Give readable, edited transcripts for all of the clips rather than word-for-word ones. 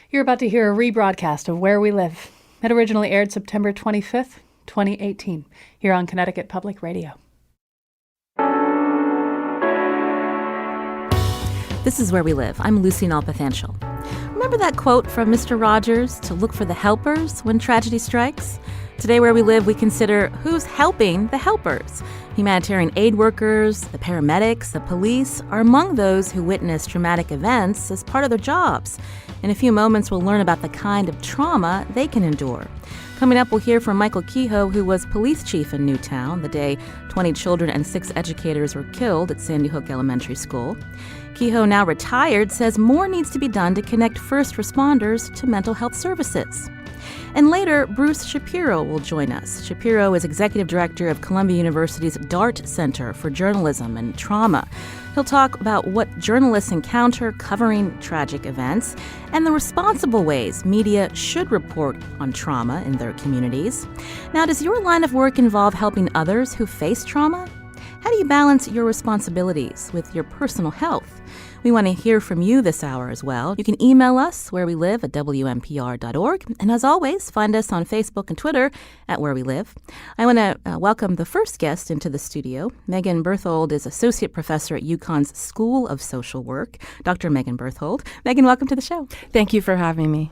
You're about to hear a rebroadcast of Where We Live. It originally aired September 25th, 2018, here on Connecticut Public Radio. This is Where We Live. I'm Lucy Nalpathanchel. Remember that quote from Mr. Rogers, to look for the helpers when tragedy strikes? Today, Where We Live, we consider who's helping the helpers. Humanitarian aid workers, the paramedics, the police are among those who witness traumatic events as part of their jobs. In a few moments, we'll learn about the kind of trauma they can endure. Coming up, we'll hear from Michael Kehoe, who was police chief in Newtown the day 20 children and 6 educators were killed at Sandy Hook Elementary School. Kehoe, now retired, says more needs to be done to connect first responders to mental health services. And later, Bruce Shapiro will join us. Shapiro is executive director of Columbia University's Dart Center for Journalism and Trauma. He'll talk about what journalists encounter covering tragic events and the responsible ways media should report on trauma in their communities. Now, does your line of work involve helping others who face trauma? How do you balance your responsibilities with your personal health? We want to hear from you this hour as well. You can email us, wherewelive@WNPR.org. And as always, find us on Facebook and Twitter at Where We Live. I want to welcome the first guest into the studio. Megan Berthold is associate professor at UConn's School of Social Work. Dr. Megan Berthold. Megan, welcome to the show. Thank you for having me.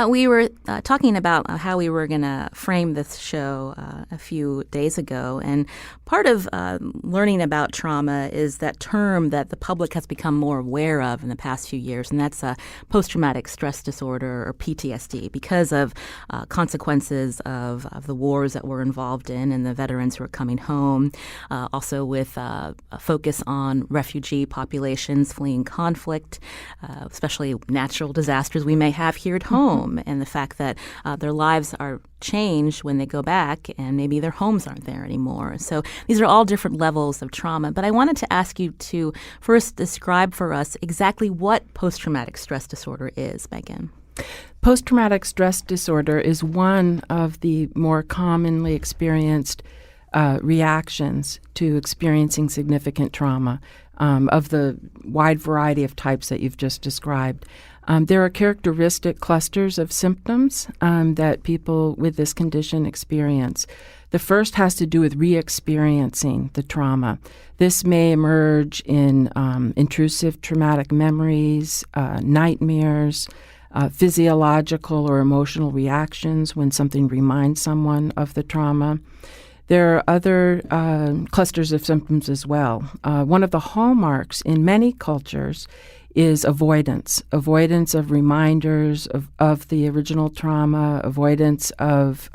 We were talking about how we were going to frame this show a few days ago, and part of learning about trauma is that term that the public has become more aware of in the past few years, and that's post-traumatic stress disorder, or PTSD, because of consequences of the wars that we're involved in and the veterans who are coming home, also with a focus on refugee populations fleeing conflict, especially natural disasters we may have here at home, and the fact that their lives are changed when they go back and maybe their homes aren't there anymore. So these are all different levels of trauma. But I wanted to ask you to first describe for us exactly what post-traumatic stress disorder is, Megan. Post-traumatic stress disorder is one of the more commonly experienced reactions to experiencing significant trauma of the wide variety of types that you've just described. There are characteristic clusters of symptoms that people with this condition experience. The first has to do with re-experiencing the trauma. This may emerge in intrusive traumatic memories, nightmares, physiological or emotional reactions when something reminds someone of the trauma. There are other clusters of symptoms as well. One of the hallmarks in many cultures is avoidance of reminders of the original trauma, avoidance of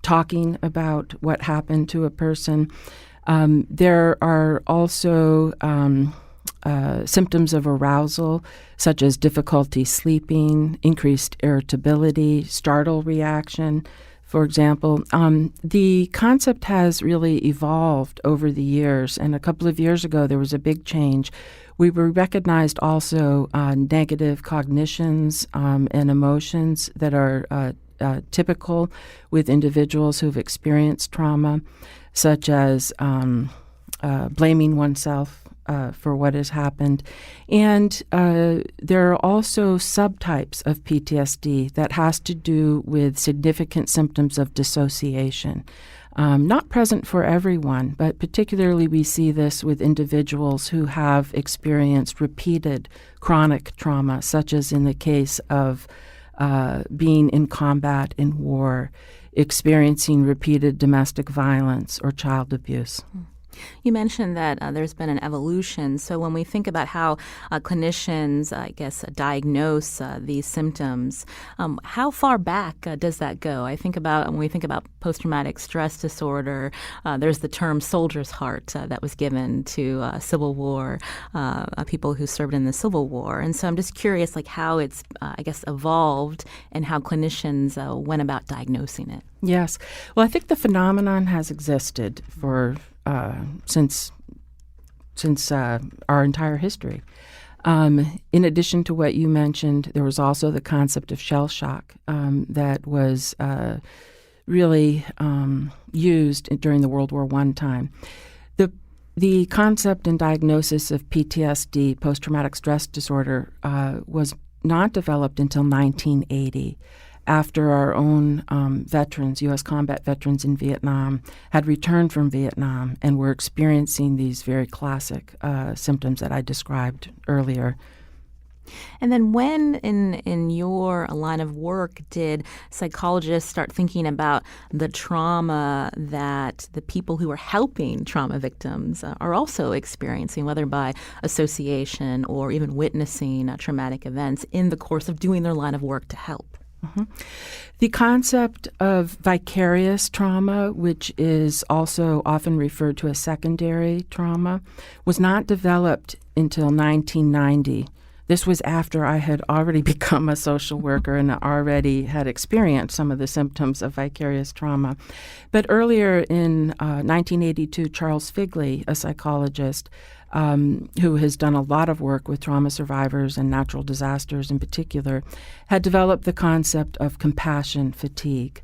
talking about what happened to a person. There are also symptoms of arousal, such as difficulty sleeping, increased irritability, startle reaction, for example. The concept has really evolved over the years, and a couple of years ago there was a big change. We recognized also negative cognitions and emotions that are typical with individuals who've experienced trauma, such as blaming oneself for what has happened. And there are also subtypes of PTSD that has to do with significant symptoms of dissociation. Not present for everyone, but particularly we see this with individuals who have experienced repeated chronic trauma, such as in the case of being in combat in war, experiencing repeated domestic violence or child abuse. You mentioned that there's been an evolution. So when we think about how clinicians, I guess, diagnose these symptoms, how far back does that go? I think about when we think about post-traumatic stress disorder, there's the term soldier's heart that was given to Civil War people who served in the Civil War. And so I'm just curious, like how it's, I guess, evolved and how clinicians went about diagnosing it. Yes. Well, I think the phenomenon has existed for since our entire history. In addition to what you mentioned, there was also the concept of shell shock that was really used during the World War I time. The concept and diagnosis of PTSD, post-traumatic stress disorder, was not developed until 1980, after our own veterans, U.S. combat veterans in Vietnam, had returned from Vietnam and were experiencing these very classic symptoms that I described earlier. And then when in your line of work did psychologists start thinking about the trauma that the people who are helping trauma victims are also experiencing, whether by association or even witnessing traumatic events in the course of doing their line of work to help? Mm-hmm. The concept of vicarious trauma, which is also often referred to as secondary trauma, was not developed until 1990. This was after I had already become a social worker and already had experienced some of the symptoms of vicarious trauma. But earlier in 1982, Charles Figley, a psychologist who has done a lot of work with trauma survivors and natural disasters in particular, had developed the concept of compassion fatigue,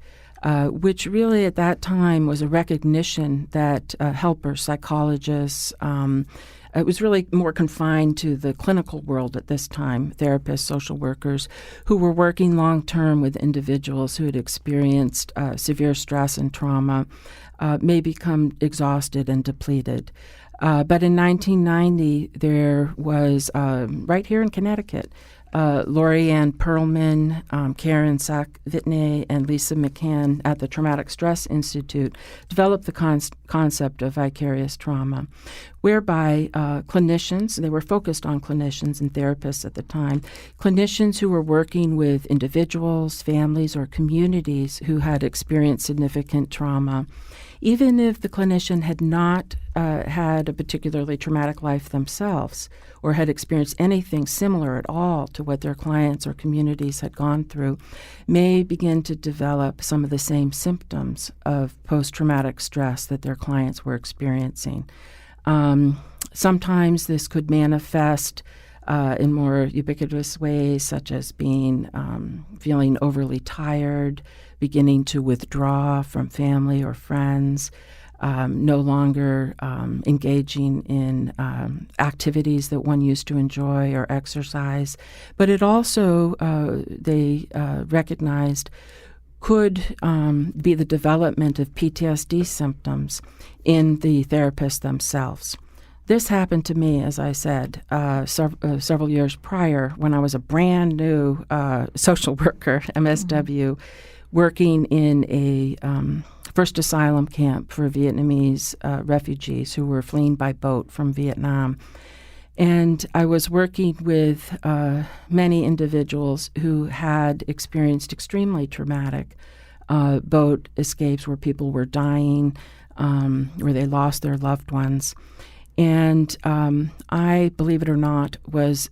which really at that time was a recognition that helpers, psychologists, it was really more confined to the clinical world at this time, therapists, social workers, who were working long-term with individuals who had experienced severe stress and trauma, may become exhausted and depleted. But in 1990, there was, right here in Connecticut, Lori Ann Perlman, Karen Sack-Vitney, and Lisa McCann at the Traumatic Stress Institute developed the concept of vicarious trauma, whereby clinicians, they were focused on clinicians and therapists at the time, clinicians who were working with individuals, families, or communities who had experienced significant trauma, even if the clinician had not had a particularly traumatic life themselves or had experienced anything similar at all to what their clients or communities had gone through, may begin to develop some of the same symptoms of post-traumatic stress that their clients were experiencing. Sometimes this could manifest in more ubiquitous ways, such as being feeling overly tired, beginning to withdraw from family or friends, no longer engaging in activities that one used to enjoy or exercise. But it also, they recognized, could be the development of PTSD symptoms in the therapists themselves. This happened to me, as I said, several years prior when I was a brand new social worker, MSW, working in a first asylum camp for Vietnamese refugees who were fleeing by boat from Vietnam. And I was working with many individuals who had experienced extremely traumatic boat escapes where people were dying, where they lost their loved ones. And I, believe it or not, was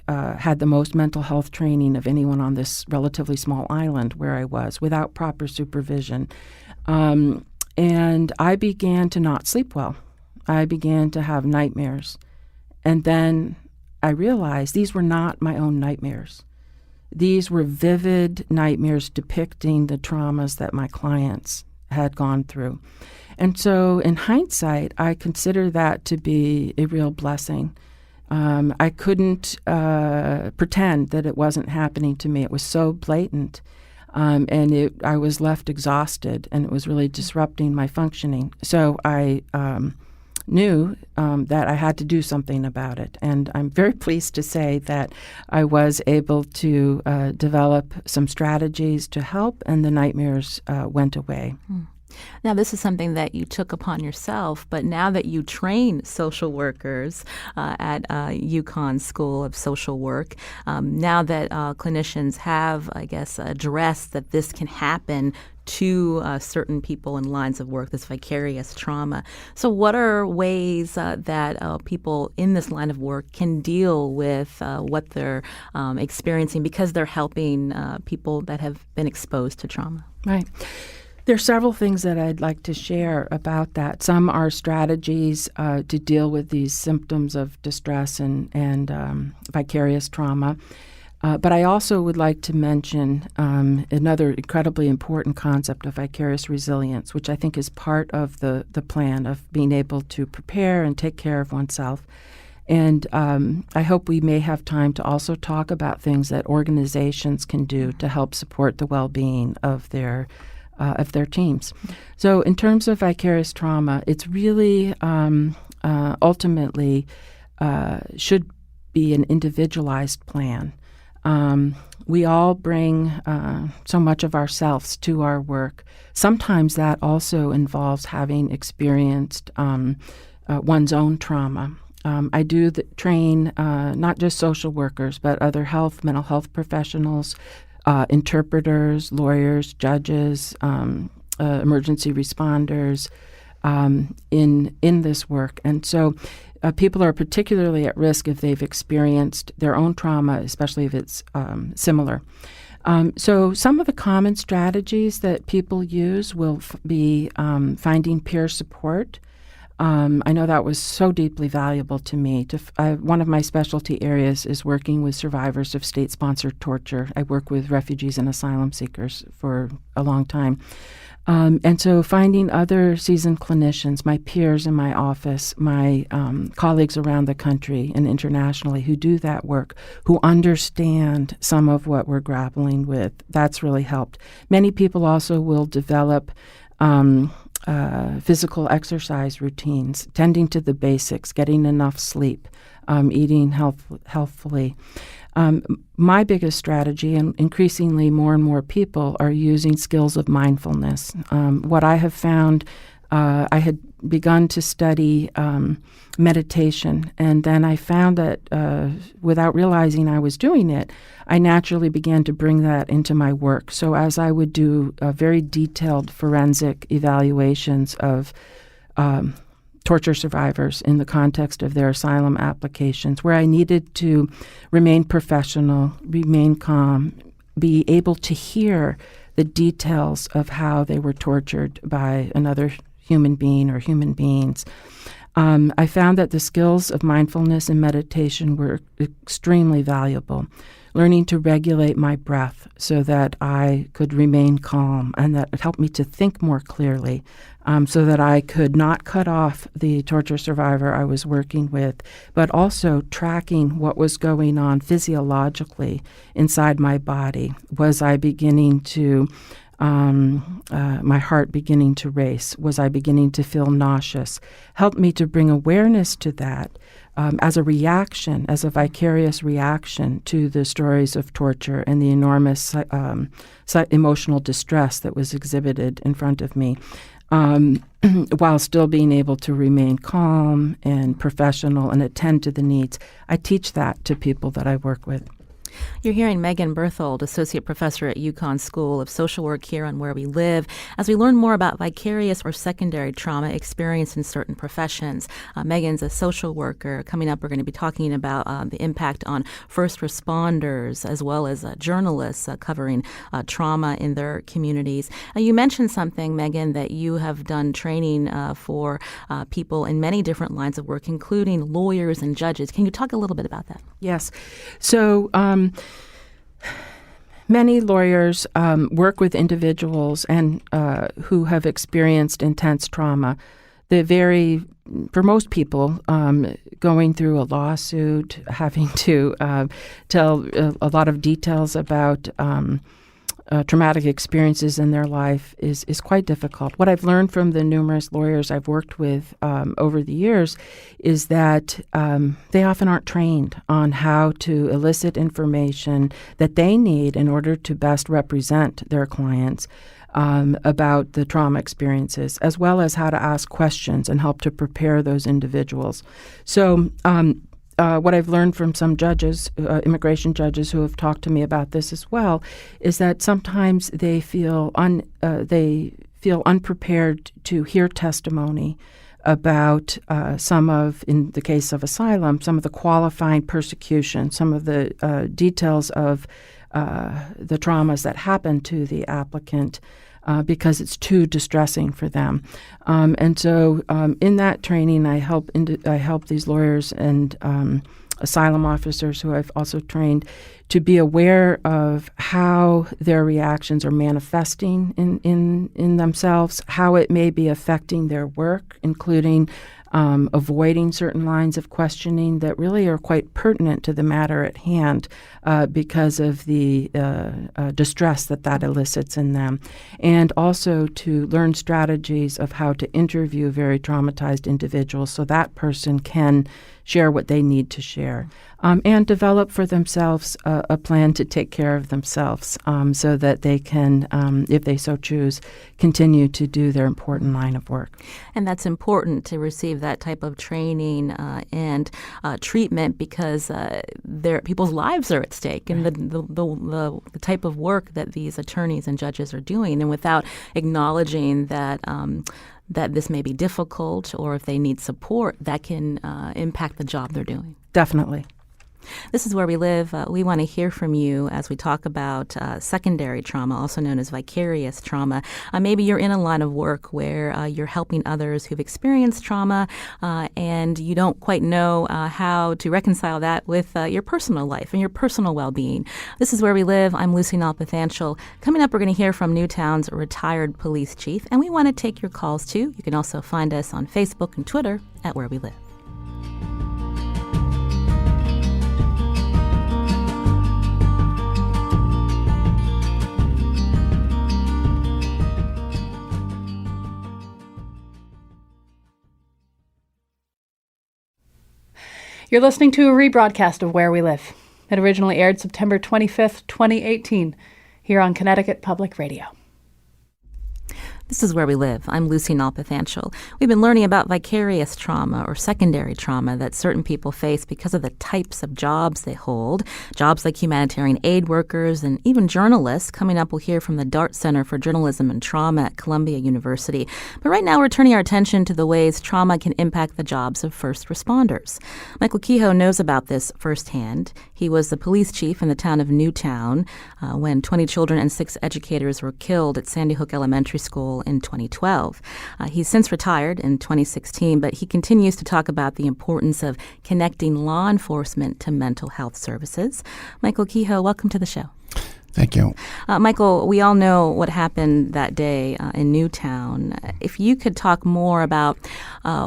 had the most mental health training of anyone on this relatively small island where I was, without proper supervision. And I began to not sleep well. I began to have nightmares. And then I realized these were not my own nightmares. These were vivid nightmares depicting the traumas that my clients had gone through. And so in hindsight, I consider that to be a real blessing. I couldn't pretend that it wasn't happening to me. It was so blatant. And I was left exhausted, and it was really disrupting my functioning. So I knew that I had to do something about it. And I'm very pleased to say that I was able to develop some strategies to help, and the nightmares went away. Now, this is something that you took upon yourself, but now that you train social workers at UConn School of Social Work, now that clinicians have, I guess, addressed that this can happen to certain people in lines of work, this vicarious trauma. So what are ways that people in this line of work can deal with what they're experiencing because they're helping people that have been exposed to trauma? Right. There are several things that I'd like to share about that. Some are strategies to deal with these symptoms of distress and vicarious trauma. But I also would like to mention another incredibly important concept of vicarious resilience, which I think is part of the plan of being able to prepare and take care of oneself. And I hope we may have time to also talk about things that organizations can do to help support the well-being of their teams. So in terms of vicarious trauma, it's really ultimately should be an individualized plan. We all bring so much of ourselves to our work. Sometimes that also involves having experienced one's own trauma. I do train not just social workers, but other mental health professionals, interpreters, lawyers, judges, emergency responders in this work. And so people are particularly at risk if they've experienced their own trauma, especially if it's similar. So some of the common strategies that people use will be finding peer support. I know that was so deeply valuable to me. One of my specialty areas is working with survivors of state-sponsored torture. I work with refugees and asylum seekers for a long time. And so finding other seasoned clinicians, my peers in my office, my colleagues around the country and internationally who do that work, who understand some of what we're grappling with, that's really helped. Many people also will develop physical exercise routines, tending to the basics, getting enough sleep, eating healthfully. My biggest strategy, and increasingly more and more people, are using skills of mindfulness. What I have found, I had begun to study meditation, and then I found that without realizing I was doing it, I naturally began to bring that into my work. So as I would do very detailed forensic evaluations of torture survivors in the context of their asylum applications, where I needed to remain professional, remain calm, be able to hear the details of how they were tortured by another human being or human beings. I found that the skills of mindfulness and meditation were extremely valuable. Learning to regulate my breath so that I could remain calm, and that it helped me to think more clearly, so that I could not cut off the torture survivor I was working with, but also tracking what was going on physiologically inside my body. Was I beginning to my heart beginning to race? Was I beginning to feel nauseous? Helped me to bring awareness to that as a reaction, as a vicarious reaction to the stories of torture and the enormous emotional distress that was exhibited in front of me, while still being able to remain calm and professional and attend to the needs. I teach that to people that I work with. You're hearing Megan Berthold, Associate Professor at UConn School of Social Work here on Where We Live, as we learn more about vicarious or secondary trauma experienced in certain professions. Megan's a social worker. Coming up, we're going to be talking about the impact on first responders as well as journalists covering trauma in their communities. You mentioned something, Megan, that you have done training for people in many different lines of work, including lawyers and judges. Can you talk a little bit about that? Yes. So many lawyers work with individuals and who have experienced intense trauma. For most people, going through a lawsuit, having to tell a lot of details about traumatic experiences in their life is quite difficult. What I've learned from the numerous lawyers I've worked with over the years is that they often aren't trained on how to elicit information that they need in order to best represent their clients about the trauma experiences, as well as how to ask questions and help to prepare those individuals. So what I've learned from some judges, immigration judges who have talked to me about this as well, is that sometimes they feel unprepared to hear testimony about in the case of asylum, some of the qualifying persecution, some of the details of the traumas that happen to the applicant. Because it's too distressing for them, and so in that training, I help these lawyers and asylum officers who I've also trained to be aware of how their reactions are manifesting in themselves, how it may be affecting their work, including avoiding certain lines of questioning that really are quite pertinent to the matter at hand because of the distress that elicits in them, and also to learn strategies of how to interview very traumatized individuals so that person can share what they need to share, and develop for themselves a plan to take care of themselves so that they can, if they so choose, continue to do their important line of work. And that's important to receive that type of training and treatment because people's lives are at stake and the type of work that these attorneys and judges are doing. And without acknowledging that that this may be difficult or if they need support, that can impact the job they're doing. Definitely. This is Where We Live. We want to hear from you as we talk about secondary trauma, also known as vicarious trauma. Maybe you're in a line of work where you're helping others who've experienced trauma and you don't quite know how to reconcile that with your personal life and your personal well-being. This is Where We Live. I'm Lucy Nalpathanchel. Coming up, we're going to hear from Newtown's retired police chief, and we want to take your calls too. You can also find us on Facebook and Twitter at Where We Live. You're listening to a rebroadcast of Where We Live. It originally aired September 25th, 2018, here on Connecticut Public Radio. This is Where We Live. I'm Lucy Nalpathanchel. We've been learning about vicarious trauma or secondary trauma that certain people face because of the types of jobs they hold. Jobs like humanitarian aid workers and even journalists. Coming up, we'll hear from the Dart Center for Journalism and Trauma at Columbia University. But right now, we're turning our attention to the ways trauma can impact the jobs of first responders. Michael Kehoe knows about this firsthand. He was the police chief in the town of Newtown when 20 children and 6 educators were killed at Sandy Hook Elementary School in 2012. He's since retired in 2016, but he continues to talk about the importance of connecting law enforcement to mental health services. Michael Kehoe, welcome to the show. Thank you. Michael, we all know what happened that day in Newtown. If you could talk more about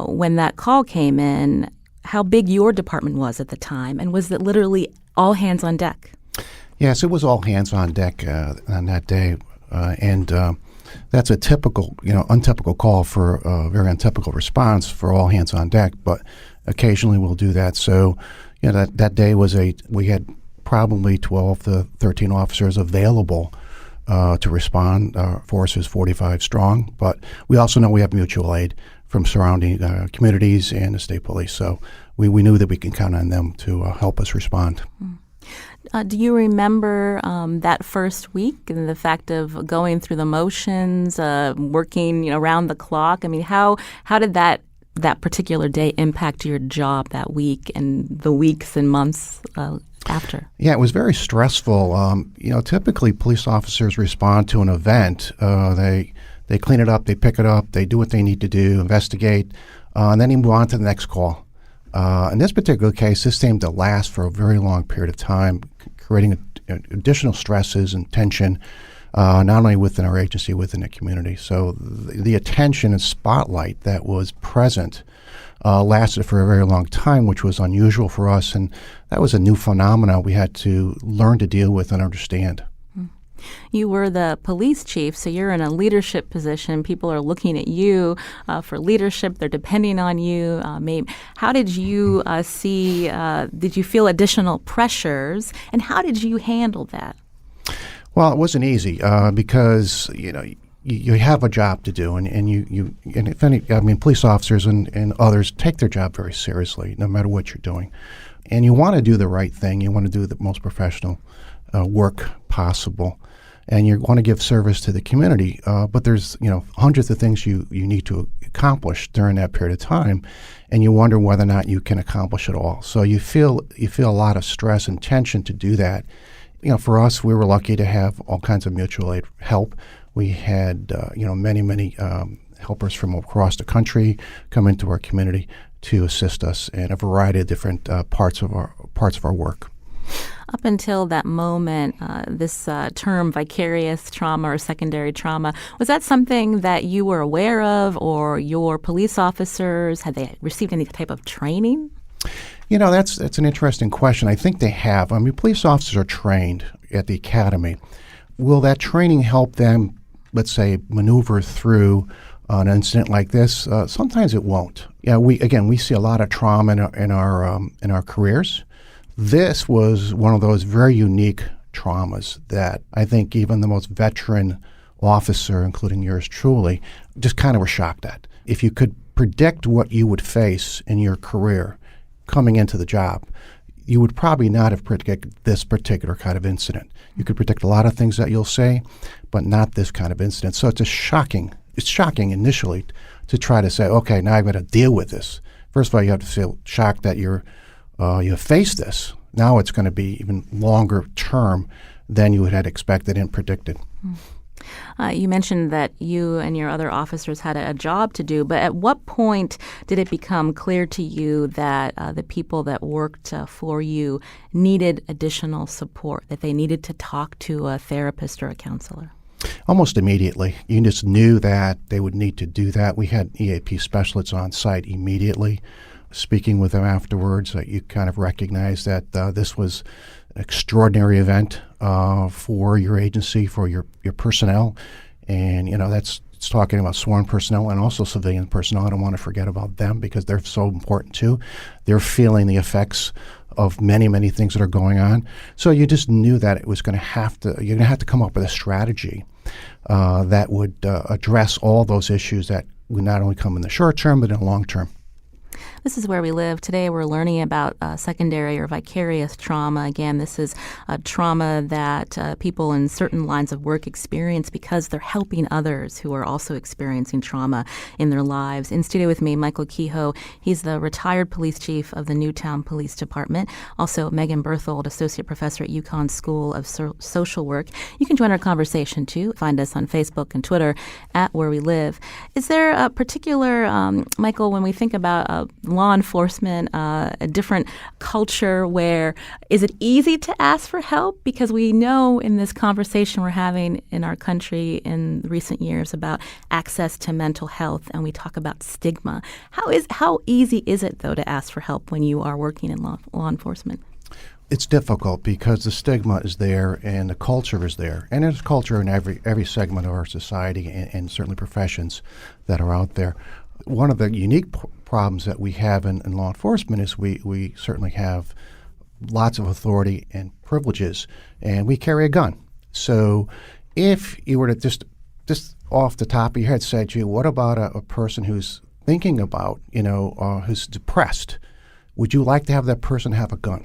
when that call came in, how big your department was at the time, and was it literally all hands on deck? Yes, it was all hands on deck on that day, and that's a typical, untypical call for a very untypical response for all hands on deck, but occasionally we'll do that. So, that day we had probably 12 to 13 officers available to respond. Our force is 45 strong, but we also know we have mutual aid from surrounding communities and the state police. So we knew that we can count on them to help us respond. Do you remember that first week and the fact of going through the motions, working around the clock? I mean, how did that particular day impact your job that week and the weeks and months after? Yeah, it was very stressful. Typically police officers respond to an event. They clean it up, they pick it up, they do what they need to do, investigate, and then they move on to the next call. In this particular case, this seemed to last for a very long period of time, creating additional stresses and tension, not only within our agency, within the community. So the attention and spotlight that was present lasted for a very long time, which was unusual for us, and that was a new phenomenon we had to learn to deal with and understand. You were the police chief, so you're in a leadership position. People are looking at you for leadership. They're depending on you. How did you did you feel additional pressures, and how did you handle that? Well, it wasn't easy because, you have a job to do, and police officers and others take their job very seriously, no matter what you're doing. And you want to do the right thing. You want to do the most professional work possible. And you want to give service to the community, but there's hundreds of things you need to accomplish during that period of time, and you wonder whether or not you can accomplish it all. So you feel a lot of stress and tension to do that. For us, we were lucky to have all kinds of mutual aid help. We had many helpers from across the country come into our community to assist us in a variety of different parts of our work. Up until that moment, this term vicarious trauma or secondary trauma, was that something that you were aware of, or your police officers, had they received any type of training? That's an interesting question. I think they have. I mean, police officers are trained at the academy. Will that training help them, let's say, maneuver through an incident like this? Sometimes it won't. We see a lot of trauma in our careers. This was one of those very unique traumas that I think even the most veteran officer, including yours truly, just kind of were shocked at. If you could predict what you would face in your career coming into the job, you would probably not have predicted this particular kind of incident. You could predict a lot of things that you'll say, but not this kind of incident. So it's shocking initially to try to say, okay, now I've got to deal with this. First of all, you have to feel shocked that you have faced this. Now it's going to be even longer term than you had expected and predicted. You mentioned that you and your other officers had a job to do, but at what point did it become clear to you that the people that worked for you needed additional support, that they needed to talk to a therapist or a counselor? Almost immediately. You just knew that they would need to do that. We had EAP specialists on site immediately. Speaking with them afterwards, you kind of recognized that this was an extraordinary event for your agency, for your personnel. And, it's talking about sworn personnel and also civilian personnel. I don't want to forget about them because they're so important too. They're feeling the effects of many, many things that are going on. So you just knew that it was you're going to have to come up with a strategy that would address all those issues that would not only come in the short term, but in the long term. This is Where We Live. Today we're learning about secondary or vicarious trauma. Again, this is a trauma that people in certain lines of work experience because they're helping others who are also experiencing trauma in their lives. In studio with me, Michael Kehoe. He's the retired police chief of the Newtown Police Department. Also, Megan Berthold, associate professor at UConn School of Social Work. You can join our conversation, too. Find us on Facebook and Twitter at Where We Live. Is there a particular, Michael, when we think about law enforcement, a different culture where is it easy to ask for help? Because we know in this conversation we're having in our country in recent years about access to mental health, and we talk about stigma. How easy is it, though, to ask for help when you are working in law enforcement? It's difficult because the stigma is there and the culture is there. And there's culture in every segment of our society and certainly professions that are out there. One of the unique problems that we have in law enforcement is we certainly have lots of authority and privileges, and we carry a gun. So if you were to just off the top of your head say to you, what about a person who's thinking about, who's depressed? Would you like to have that person have a gun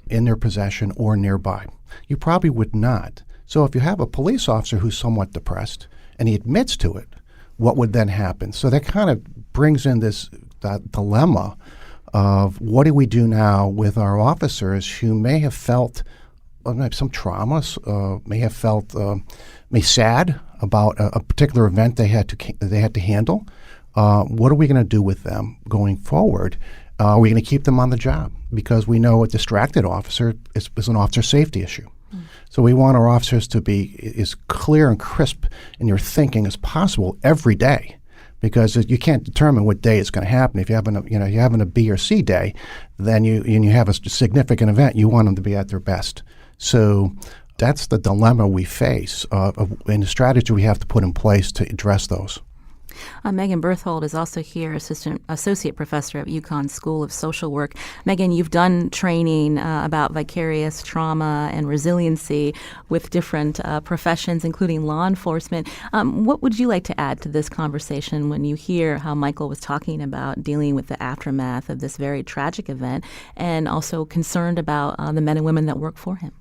in their possession or nearby? You probably would not. So if you have a police officer who's somewhat depressed and he admits to it, what would then happen? So that kind of brings in that dilemma of what do we do now with our officers who may have felt some traumas, may sad about a particular event they had to handle. What are we going to do with them going forward? Are we going to keep them on the job? Because we know a distracted officer is an officer safety issue. So we want our officers to be as clear and crisp in your thinking as possible every day, because you can't determine what day it's going to happen. If you're having a B or C day, then you have a significant event. You want them to be at their best. So that's the dilemma we face, and the strategy we have to put in place to address those. Megan Berthold is also here, associate professor at UConn School of Social Work. Megan, you've done training about vicarious trauma and resiliency with different professions, including law enforcement. What would you like to add to this conversation when you hear how Michael was talking about dealing with the aftermath of this very tragic event and also concerned about the men and women that work for him?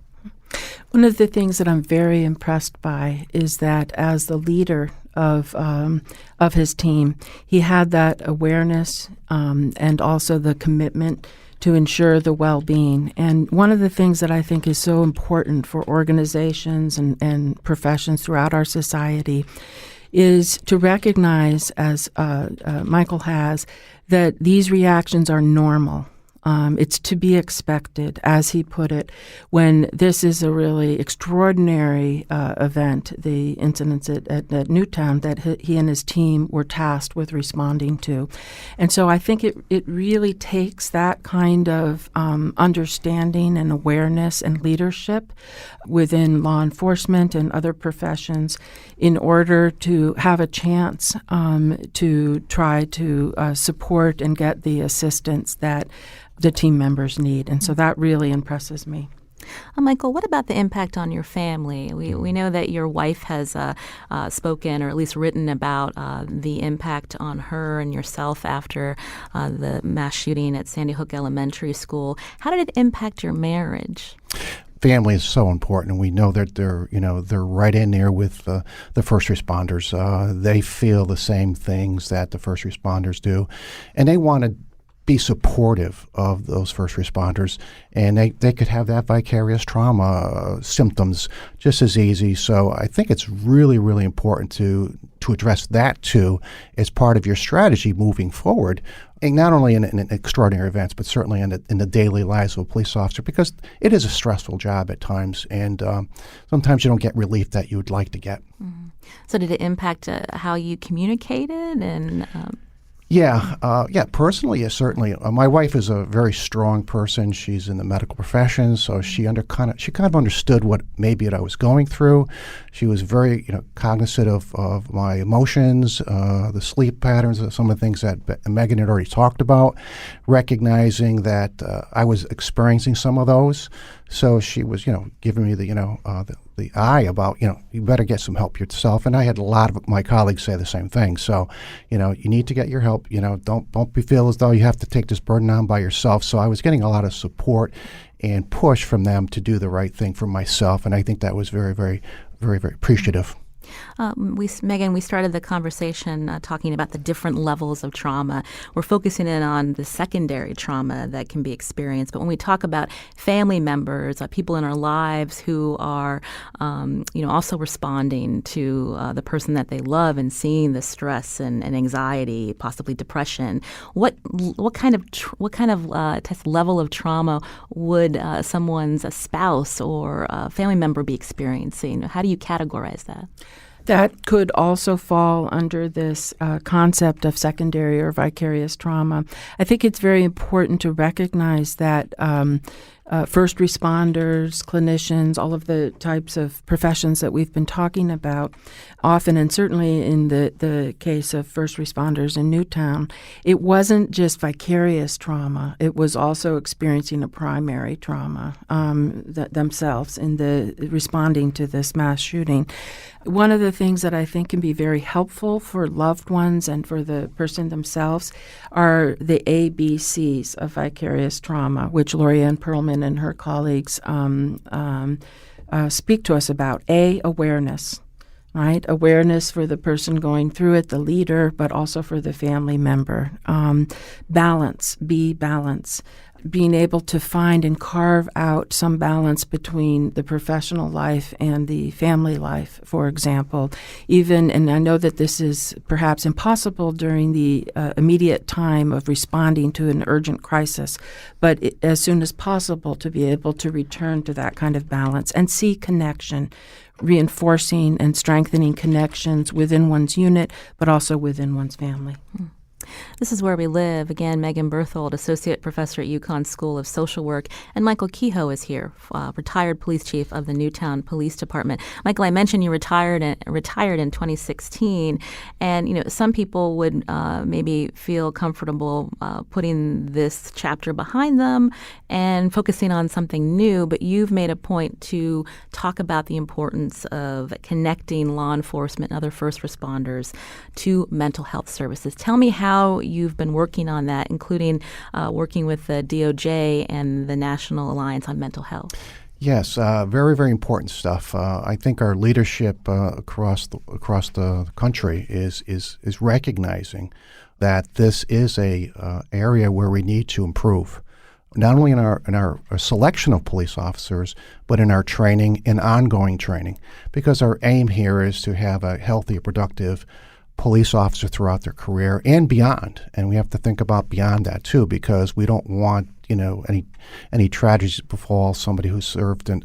One of the things that I'm very impressed by is that as the leader of his team, he had that awareness and also the commitment to ensure the well-being. And one of the things that I think is so important for organizations and professions throughout our society is to recognize, as Michael has, that these reactions are normal. It's to be expected, as he put it, when this is a really extraordinary event, the incidents at Newtown that he and his team were tasked with responding to. And so I think it really takes that kind of understanding and awareness and leadership within law enforcement and other professions in order to have a chance to try to support and get the assistance that the team members need. And so that really impresses me. Michael, what about the impact on your family? We know that your wife has spoken or at least written about the impact on her and yourself after the mass shooting at Sandy Hook Elementary School. How did it impact your marriage? Family is so important, and we know that they're right in there with the first responders. They feel the same things that the first responders do, and they want to be supportive of those first responders, and they could have that vicarious trauma symptoms just as easy. So I think it's really, really important to address that too as part of your strategy moving forward, and not only in extraordinary events, but certainly in the daily lives of a police officer, because it is a stressful job at times, and sometimes you don't get relief that you would like to get. Mm-hmm. So did it impact how you communicated and Yeah, personally, yes, certainly. My wife is a very strong person. She's in the medical profession, so she kind of understood what I was going through. She was very cognizant of my emotions, the sleep patterns, some of the things that Megan had already talked about, recognizing that I was experiencing some of those. So she was, giving me the eye about, you better get some help yourself. And I had a lot of my colleagues say the same thing. So, you need to get your help. Don't feel as though you have to take this burden on by yourself. So I was getting a lot of support and push from them to do the right thing for myself. And I think that was very, very, very, very appreciative. Megan, we started the conversation talking about the different levels of trauma. We're focusing in on the secondary trauma that can be experienced. But when we talk about family members, people in our lives who are, also responding to the person that they love and seeing the stress and anxiety, possibly depression, what kind of level of trauma would someone's spouse or family member be experiencing? How do you categorize that? That could also fall under this concept of secondary or vicarious trauma. I think it's very important to recognize that first responders, clinicians, all of the types of professions that we've been talking about, often, and certainly in the case of first responders in Newtown, it wasn't just vicarious trauma. It was also experiencing a primary trauma themselves in the responding to this mass shooting. One of the things that I think can be very helpful for loved ones and for the person themselves are the ABCs of vicarious trauma, which Lorianne Perlman and her colleagues speak to us about. A, awareness, right? Awareness for the person going through it, the leader, but also for the family member. Balance, B, balance. Being able to find and carve out some balance between the professional life and the family life, for example. And I know that this is perhaps impossible during the immediate time of responding to an urgent crisis, but as soon as possible to be able to return to that kind of balance and see connection, reinforcing and strengthening connections within one's unit, but also within one's family. This is Where We Live. Again, Megan Berthold, Associate Professor at UConn School of Social Work, and Michael Kehoe is here, retired Police Chief of the Newtown Police Department. Michael, I mentioned you retired in 2016, and some people would maybe feel comfortable putting this chapter behind them and focusing on something new, but you've made a point to talk about the importance of connecting law enforcement and other first responders to mental health services. Tell me how you've been working on that, including working with the DOJ and the National Alliance on Mental Health. Yes, very, very important stuff. I think our leadership across the country is recognizing that this is a area where we need to improve, not only in our selection of police officers, but in our training and ongoing training, because our aim here is to have a healthy, productive police officer throughout their career and beyond. And we have to think about beyond that too, because we don't want any tragedies to befall somebody who served in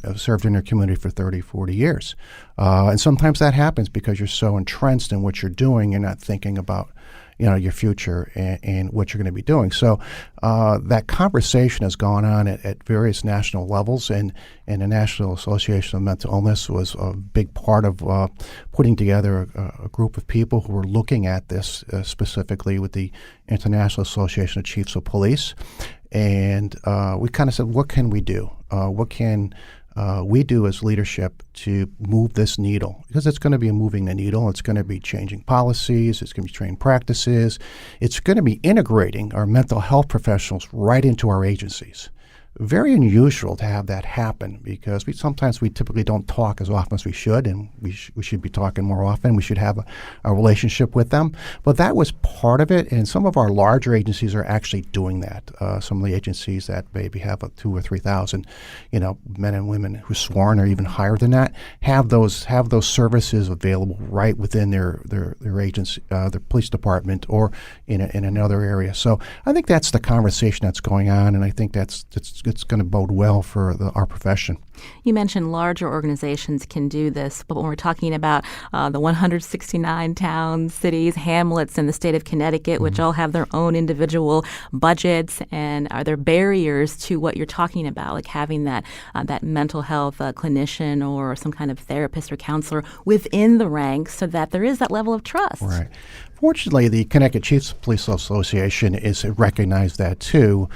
their community for 30, 40 years. And sometimes that happens because you're so entrenched in what you're doing, you're not thinking about your future and what you're going to be doing. So that conversation has gone on at various national levels, and the National Association of Mental Illness was a big part of putting together a group of people who were looking at this specifically with the International Association of Chiefs of Police. And we kind of said, what can we do? What can we do as leadership to move this needle? Because it's going to be moving the needle. It's going to be changing policies. It's going to be training practices. It's going to be integrating our mental health professionals right into our agencies. Very unusual to have that happen, because we typically don't talk as often as we should, and we should be talking more often. We should have a relationship with them. But that was part of it, and some of our larger agencies are actually doing that. Some of the agencies that maybe have 2,000 or 3,000, men and women who sworn, or even higher than that, have those services available right within their agency, their police department, or in another area. So I think that's the conversation that's going on, and I think it's going to bode well for our profession. You mentioned larger organizations can do this, but when we're talking about the 169 towns, cities, hamlets in the state of Connecticut, which all have their own individual budgets, and are there barriers to what you're talking about, like having that mental health clinician or some kind of therapist or counselor within the ranks, so that there is that level of trust? Right. Fortunately, the Connecticut Chiefs of Police Association is recognized that too.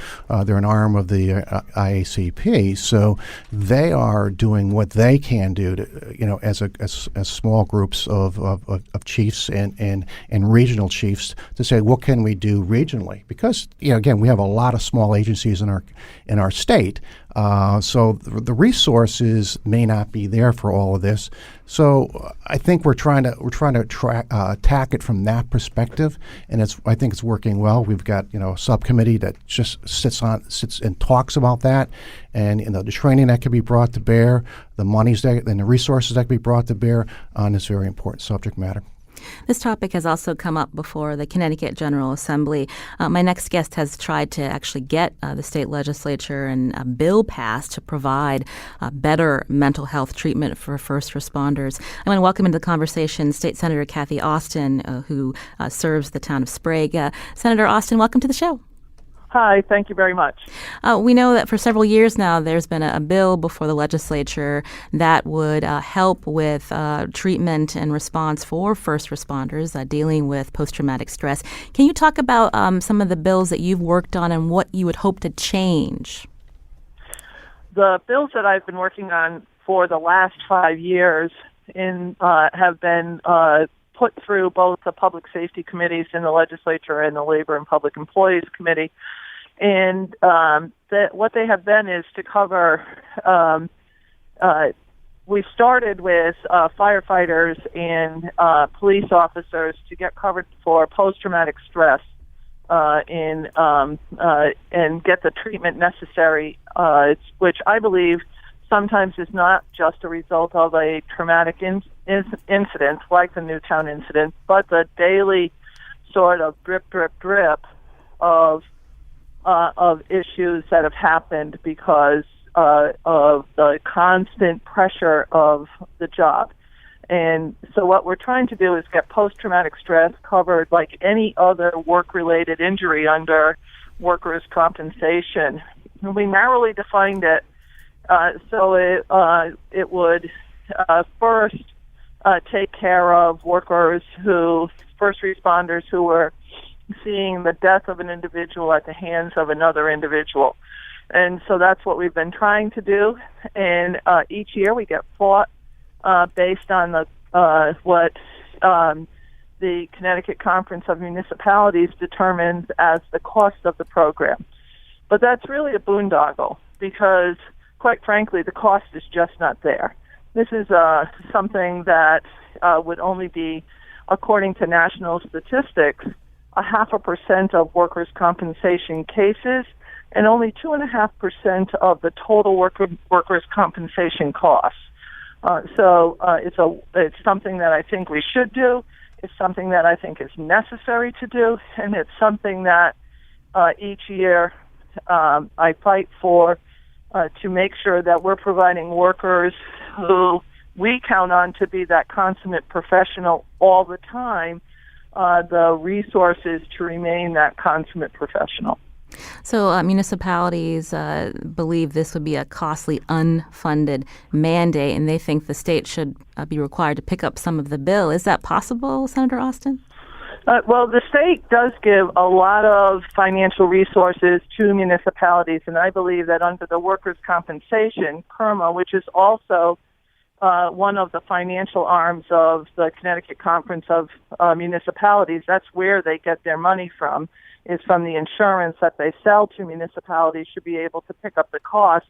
They're an arm of the IACP, so they are doing what they can do to, as small groups of chiefs and regional chiefs, to say, what can we do regionally? Because again, we have a lot of small agencies in our state. So the resources may not be there for all of this. So I think we're trying to attack it from that perspective, and I think it's working well. We've got a subcommittee that just sits and talks about that, and the training that can be brought to bear, the monies and the resources that can be brought to bear on this very important subject matter. This topic has also come up before the Connecticut General Assembly. My next guest has tried to actually get the state legislature and a bill passed to provide better mental health treatment for first responders. I want to welcome into the conversation State Senator Kathy Austin, who serves the town of Sprague. Senator Austin, welcome to the show. Hi, thank you very much. We know that for several years now there's been a bill before the legislature that would help with treatment and response for first responders dealing with post-traumatic stress. Can you talk about some of the bills that you've worked on and what you would hope to change? The bills that I've been working on for the last 5 years have been put through both the public safety committees in the legislature and the Labor and Public Employees Committee. And what they have been is to cover, we started with firefighters and police officers to get covered for post-traumatic stress and get the treatment necessary, which I believe sometimes is not just a result of a traumatic incident like the Newtown incident, but the daily sort of drip, drip, drip of issues that have happened because of the constant pressure of the job. And so what we're trying to do is get post-traumatic stress covered like any other work-related injury under workers' compensation. And we narrowly defined it so it would first take care of first responders who were seeing the death of an individual at the hands of another individual. And so that's what we've been trying to do. And each year we get fought based on what the Connecticut Conference of Municipalities determines as the cost of the program. But that's really a boondoggle because, quite frankly, the cost is just not there. This is something that would only be, according to national statistics, 0.5% of workers' compensation cases and only 2.5% of the total workers' compensation costs. So it's something that I think we should do. is something that I think is necessary to do, and it's something that each year I fight for to make sure that we're providing workers who we count on to be that consummate professional all the time, the resources to remain that consummate professional. So municipalities believe this would be a costly, unfunded mandate, and they think the state should be required to pick up some of the bill. Is that possible, Senator Austin? Well, the state does give a lot of financial resources to municipalities, and I believe that under the workers' compensation, PERMA, which is also one of the financial arms of the Connecticut Conference of Municipalities, that's where they get their money from, is from the insurance that they sell to municipalities, should be able to pick up the cost.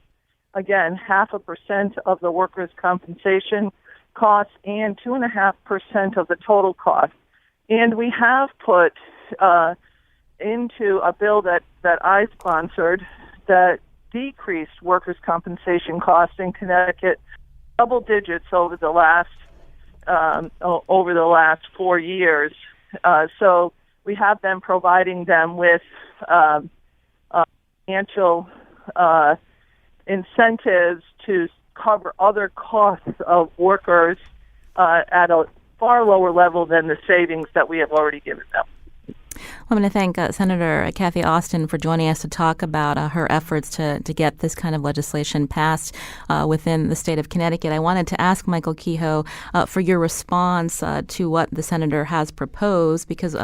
Again, 0.5% of the workers' compensation costs and 2.5% of the total cost. And we have put into a bill that I sponsored that decreased workers' compensation costs in Connecticut double digits over the last 4 years. So we have been providing them with financial incentives to cover other costs of workers at a far lower level than the savings that we have already given them. I'm going to thank Senator Kathy Austin for joining us to talk about her efforts to get this kind of legislation passed within the state of Connecticut. I wanted to ask Michael Kehoe for your response to what the senator has proposed, because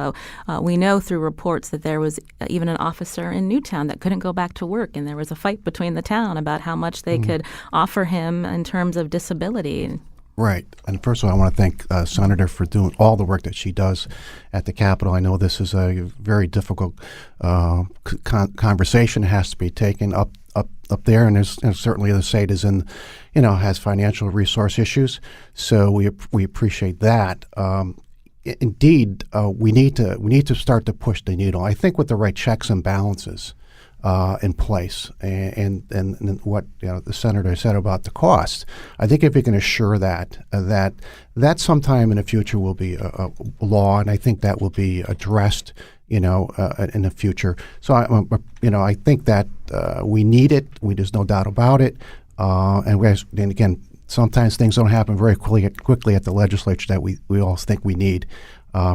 we know through reports that there was even an officer in Newtown that couldn't go back to work, and there was a fight between the town about how much they could offer him in terms of disability. Right. And first of all, I want to thank Senator for doing all the work that she does at the Capitol. I know this is a very difficult conversation that has to be taken up there, and there's certainly the state is has financial resource issues, so we appreciate that. Indeed, we need to start to push the needle. I think with the right checks and balances in place, and what the senator said about the cost. I think if we can assure that sometime in the future will be a law, and I think that will be addressed, in the future. So I think that we need it. There's no doubt about it. And again, sometimes things don't happen very quickly at the legislature that we all think we need.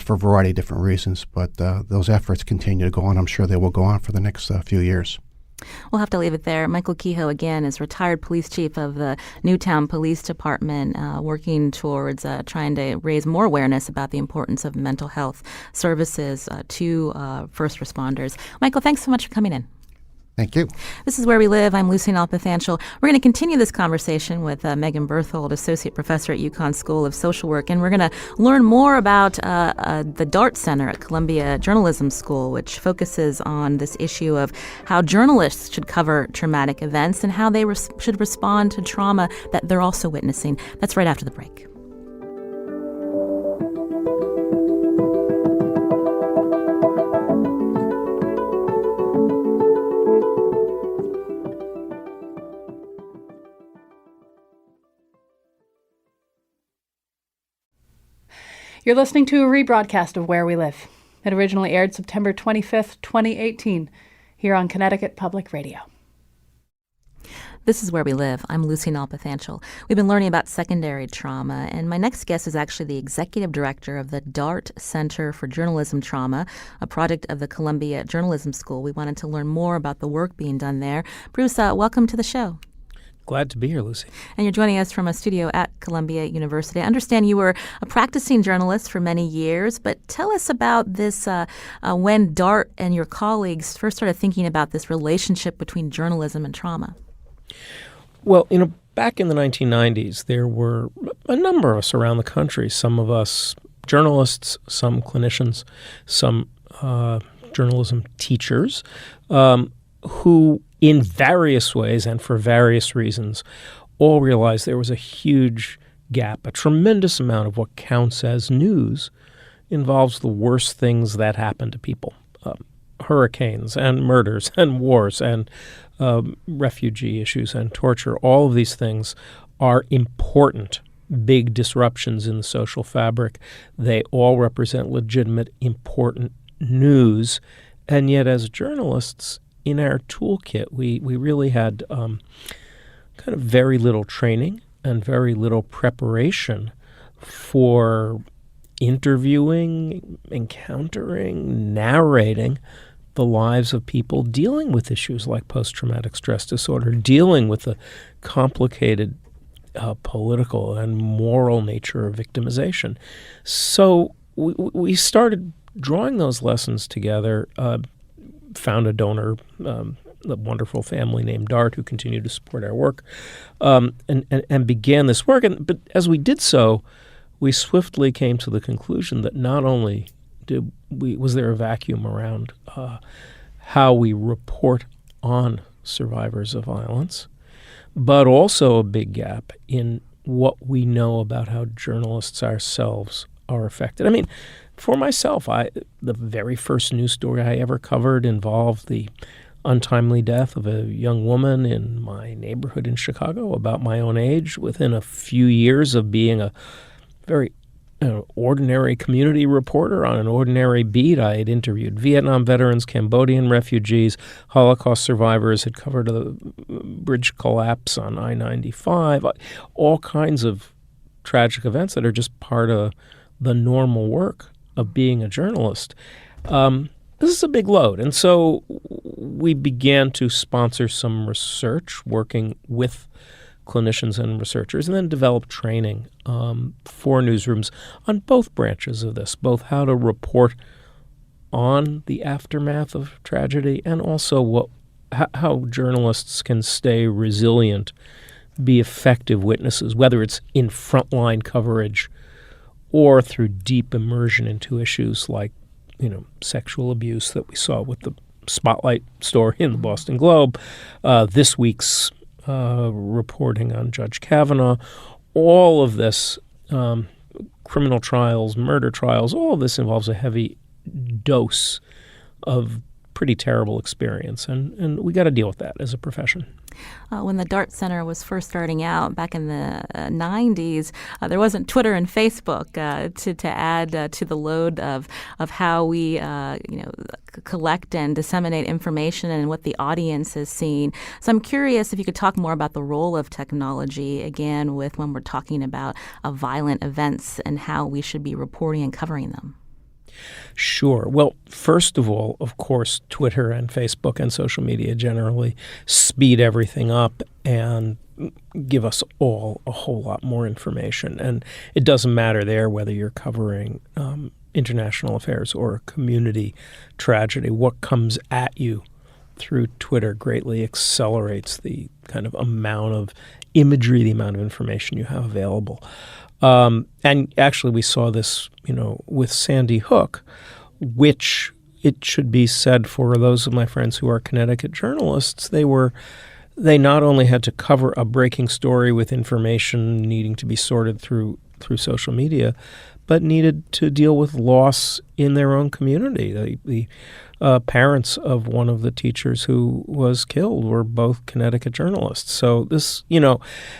For a variety of different reasons, but those efforts continue to go on. I'm sure they will go on for the next few years. We'll have to leave it there. Michael Kehoe, again, is retired police chief of the Newtown Police Department, working towards trying to raise more awareness about the importance of mental health services to first responders. Michael, thanks so much for coming in. Thank you. This is Where We Live. I'm Lucine Alpathanchel. We're going to continue this conversation with Megan Berthold, Associate Professor at UConn School of Social Work, and we're going to learn more about the DART Center at Columbia Journalism School, which focuses on this issue of how journalists should cover traumatic events and how they should respond to trauma that they're also witnessing. That's right after the break. You're listening to a rebroadcast of Where We Live. It originally aired September 25th, 2018, here on Connecticut Public Radio. This is Where We Live. I'm Lucine Alpathanchel. We've been learning about secondary trauma, and my next guest is actually the executive director of the DART Center for Journalism Trauma, a project of the Columbia Journalism School. We wanted to learn more about the work being done there. Bruce, welcome to the show. Glad to be here, Lucy. And you're joining us from a studio at Columbia University. I understand you were a practicing journalist for many years, but tell us about this when DART and your colleagues first started thinking about this relationship between journalism and trauma. Well, back in the 1990s, there were a number of us around the country, some of us journalists, some clinicians, some journalism teachers, who in various ways and for various reasons all realized there was a huge gap. A tremendous amount of what counts as news involves the worst things that happen to people. Hurricanes and murders and wars and refugee issues and torture. All of these things are important big disruptions in the social fabric. They all represent legitimate, important news. And yet, as journalists, in our toolkit, we really had kind of very little training and very little preparation for interviewing, encountering, narrating the lives of people dealing with issues like post-traumatic stress disorder, dealing with the complicated political and moral nature of victimization. So we started drawing those lessons together, found a donor, a wonderful family named Dart, who continued to support our work, and began this work. But as we did so, we swiftly came to the conclusion that not only was there a vacuum around how we report on survivors of violence, but also a big gap in what we know about how journalists ourselves are affected. I mean, for myself, the very first news story I ever covered involved the untimely death of a young woman in my neighborhood in Chicago, about my own age. Within a few years of being a very ordinary community reporter on an ordinary beat, I had interviewed Vietnam veterans, Cambodian refugees, Holocaust survivors, had covered a bridge collapse on I-95, all kinds of tragic events that are just part of the normal work of being a journalist. This is a big load. And so we began to sponsor some research, working with clinicians and researchers, and then develop training for newsrooms on both branches of this, both how to report on the aftermath of tragedy and also how journalists can stay resilient, be effective witnesses, whether it's in frontline coverage or through deep immersion into issues like, sexual abuse that we saw with the Spotlight story in the Boston Globe, this week's reporting on Judge Kavanaugh, all of this, criminal trials, murder trials, all of this involves a heavy dose of pretty terrible experience, and we got to deal with that as a profession. When the DART Center was first starting out back in the 90s, there wasn't Twitter and Facebook to add to the load of how we collect and disseminate information and what the audience is seeing. So I'm curious if you could talk more about the role of technology, again, with when we're talking about violent events and how we should be reporting and covering them. Sure. Well, first of all, of course, Twitter and Facebook and social media generally speed everything up and give us all a whole lot more information. And it doesn't matter there whether you're covering international affairs or a community tragedy. What comes at you through Twitter greatly accelerates the kind of amount of imagery, the amount of information you have available. And actually, we saw this, with Sandy Hook, which it should be said for those of my friends who are Connecticut journalists, they not only had to cover a breaking story with information needing to be sorted through social media, but needed to deal with loss in their own community. The parents of one of the teachers who was killed were both Connecticut journalists. So this,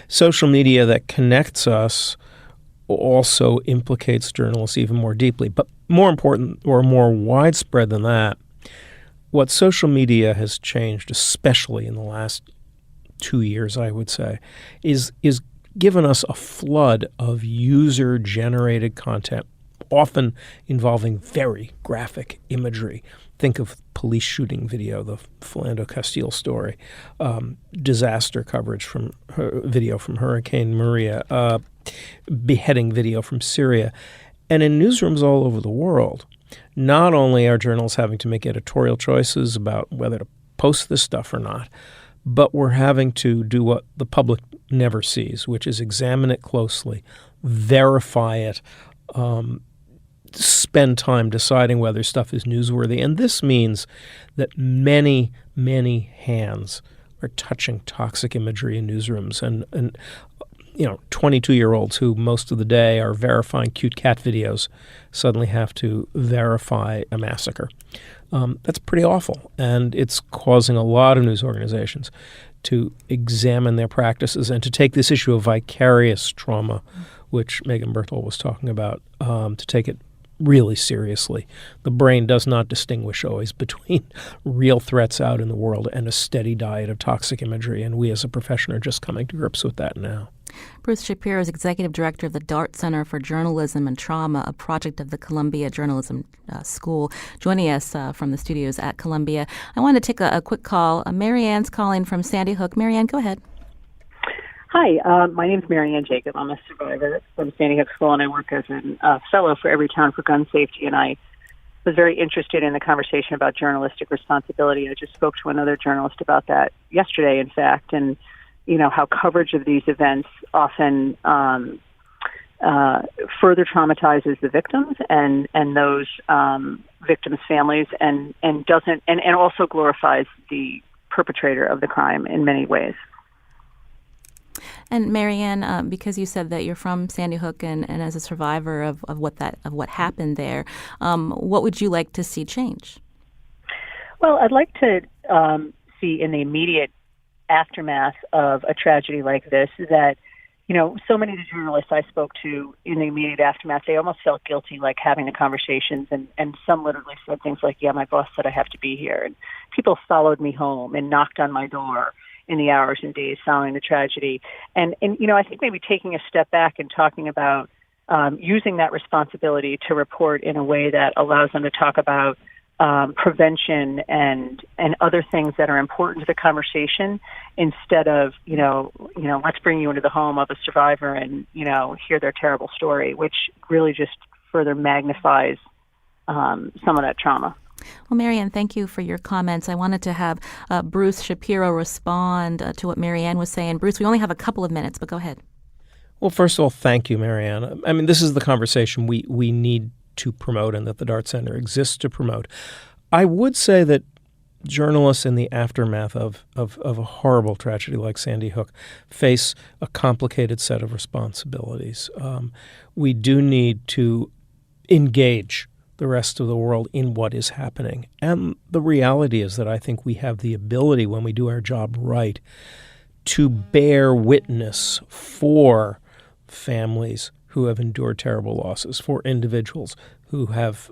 social media that connects us also implicates journalists even more deeply. But more important or more widespread than that, what social media has changed, especially in the last 2 years, I would say, is given us a flood of user-generated content, often involving very graphic imagery. Think of police shooting video, the Philando Castile story, disaster coverage from video from Hurricane Maria, beheading video from Syria. And in newsrooms all over the world, not only are journalists having to make editorial choices about whether to post this stuff or not, but we're having to do what the public never sees, which is examine it closely, verify it, spend time deciding whether stuff is newsworthy. And this means that many, many hands are touching toxic imagery in newsrooms. And 22-year-olds who most of the day are verifying cute cat videos suddenly have to verify a massacre. That's pretty awful, and it's causing a lot of news organizations to examine their practices and to take this issue of vicarious trauma, which Megan Berthold was talking about, to take it really seriously. The brain does not distinguish always between real threats out in the world and a steady diet of toxic imagery, and we as a profession are just coming to grips with that now. Bruce Shapiro is Executive Director of the DART Center for Journalism and Trauma, a project of the Columbia Journalism School, joining us from the studios at Columbia. I want to take a quick call. Marianne's calling from Sandy Hook. Marianne, go ahead. Hi, my name's Marianne Jacob. I'm a survivor from Sandy Hook School, and I work as a fellow for Everytown for Gun Safety, and I was very interested in the conversation about journalistic responsibility. I just spoke to another journalist about that yesterday, in fact, and how coverage of these events often further traumatizes the victims and those victims' families, and also glorifies the perpetrator of the crime in many ways. And Marianne, because you said that you're from Sandy Hook and as a survivor of what happened there, what would you like to see change? Well, I'd like to see in the immediate aftermath of a tragedy like this that, so many of the journalists I spoke to in the immediate aftermath, they almost felt guilty, like having the conversations, and some literally said things like, yeah, my boss said I have to be here. And people followed me home and knocked on my door in the hours and days following the tragedy. And I think maybe taking a step back and talking about using that responsibility to report in a way that allows them to talk about prevention and other things that are important to the conversation, instead of, let's bring you into the home of a survivor and, hear their terrible story, which really just further magnifies some of that trauma. Well, Marianne, thank you for your comments. I wanted to have Bruce Shapiro respond to what Marianne was saying. Bruce, we only have a couple of minutes, but go ahead. Well, first of all, thank you, Marianne. I mean, this is the conversation we need to promote and that the DART Center exists to promote. I would say that journalists in the aftermath of a horrible tragedy like Sandy Hook face a complicated set of responsibilities. We do need to engage the rest of the world in what is happening. And the reality is that I think we have the ability, when we do our job right, to bear witness for families who have endured terrible losses, for individuals who have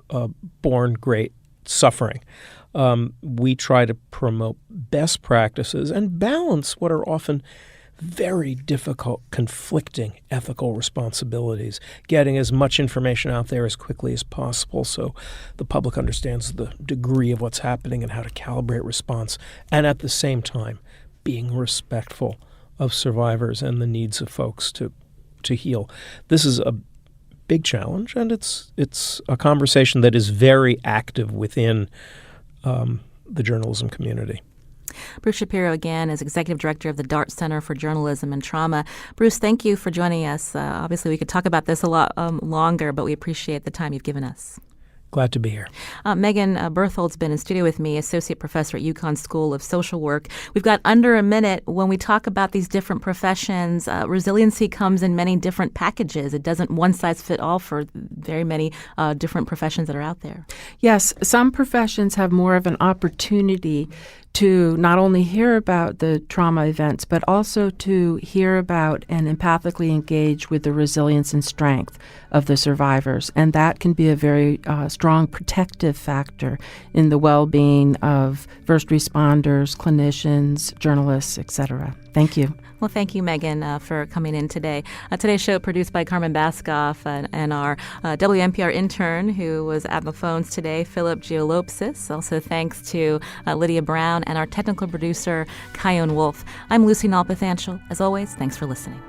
borne great suffering. We try to promote best practices and balance what are often very difficult, conflicting ethical responsibilities, getting as much information out there as quickly as possible so the public understands the degree of what's happening and how to calibrate response, and at the same time being respectful of survivors and the needs of folks to heal. This is a big challenge, and it's a conversation that is very active within the journalism community. Bruce Shapiro, again, is Executive Director of the DART Center for Journalism and Trauma. Bruce, thank you for joining us. Obviously, we could talk about this a lot longer, but we appreciate the time you've given us. Glad to be here. Megan Berthold's been in studio with me, Associate Professor at UConn School of Social Work. We've got under a minute. When we talk about these different professions, resiliency comes in many different packages. It doesn't one size fit all for very many different professions that are out there. Yes, some professions have more of an opportunity to not only hear about the trauma events, but also to hear about and empathically engage with the resilience and strength of the survivors. And that can be a very strong protective factor in the well-being of first responders, clinicians, journalists, etc. Thank you. Well, thank you, Megan, for coming in today. Today's show produced by Carmen Baskoff and our WNPR intern who was at the phones today, Philip Giolopsis. Also thanks to Lydia Brown and our technical producer, Kyone Wolf. I'm Lucy Nalpathanchel. As always, thanks for listening.